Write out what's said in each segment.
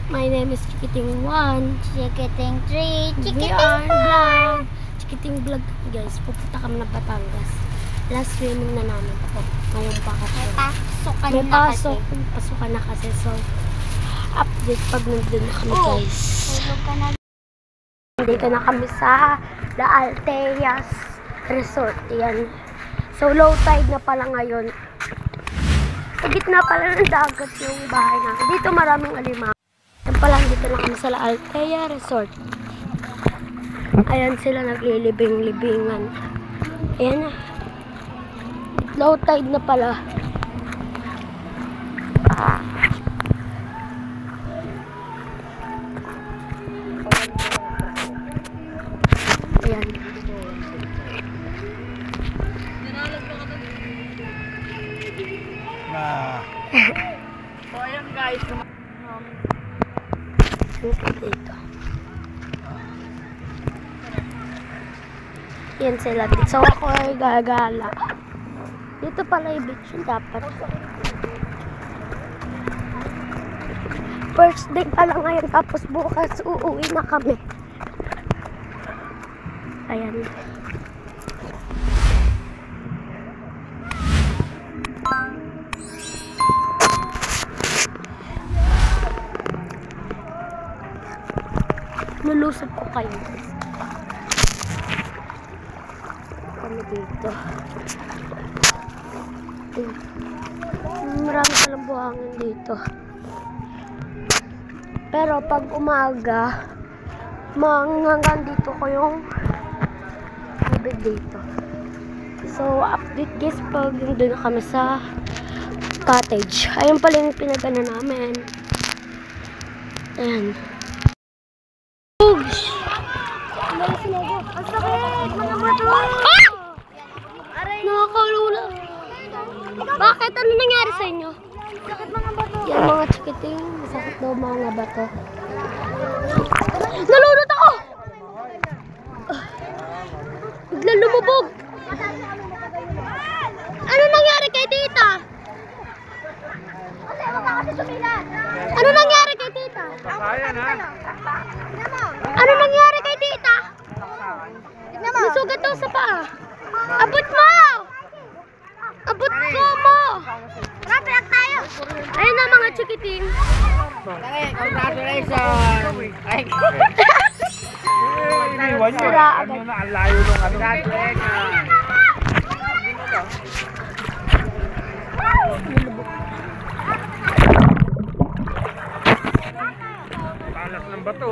My name is Chikiting 1. Chikiting 3. We are vlog. Chikiting vlog guys. Pupunta kami ng Batangas. Last swimming na namin po. Ngayong bakasyon. May pasok. Pasukan na kasi. So, update pag nandun na kami guys. Dito na kami sa The Alteas Resort. Yan. So, low tide na pala ngayon. Sa gitna pala ng dagat yung bahay namin. Dito maraming alimango. Yan pala, dito na kami sa La Altea Resort. Ayan sila naglilibing-libingan. Ayan na. Low tide na pala. Ayan. So ayan guys, Dito. Yan sila dito. So ako ay gagala. Dito pala yung beach yung dapat. First day pa lang ngayon, tapos bukas uuwi na kami. Ayan. Lulusot ko kayo guys. Kami dito. Marami palang buhangin dito. Pero pag umaga, hanggang dito ko yung tubig dito. So, update guys pag doon na kami sa cottage. Ayun pala yung pinagana namin. Ayan. Ang sakit! Mga bato! Nakakalula. Bakit? Ano nangyari sa inyo? Sakit mga bato! Yan mga chikiting. Masakit daw mga bato. Nalunod ako! Biglang lumubog. Ano nangyari kay tita? Ano nangyari kay tita? Ano nangyari kay tita? Nasugat daw sa paa. Abot mo! Abot ko mo! Rapiak tayo! Ayun na mga chikiting. congratulations! Sira agad. Ano na, ang layo nung congratulations! Talas ng bato.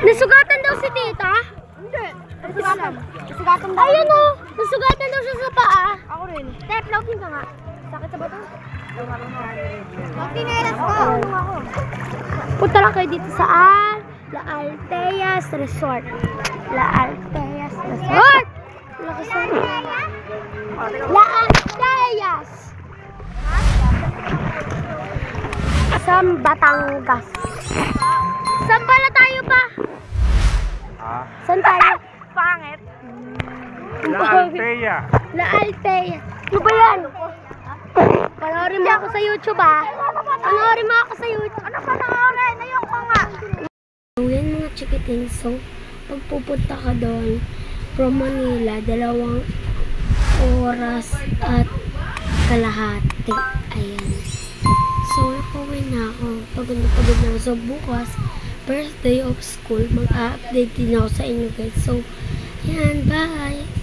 Nasugatan daw si tita? Hindi! Nasugatan daw. Ayun o! Nasugatan daw siya sa paa. Ako rin. Step, logging ka nga. Sakit sa bato? Magtinelas ko! Punta lang kayo dito sa La Alteas Resort. La Alteas Resort! La Alteas! Sa Batangas. Saan pala tayo pa? Saan tayo? Pangit! La Altea. La Altea. Ano ba yan? Panoorin mo ako sa YouTube Panoorin mo ako sa YouTube. Ano panoorin? Ayoko nga! So yan mga chikiting. So pag pupunta ka doon from Manila, 2 oras at kalahati. Ayan. So nakauwi na ako. Pagod na ako. So bukas, first day of school, mag-update din ako sa inyo guys. So yan, bye!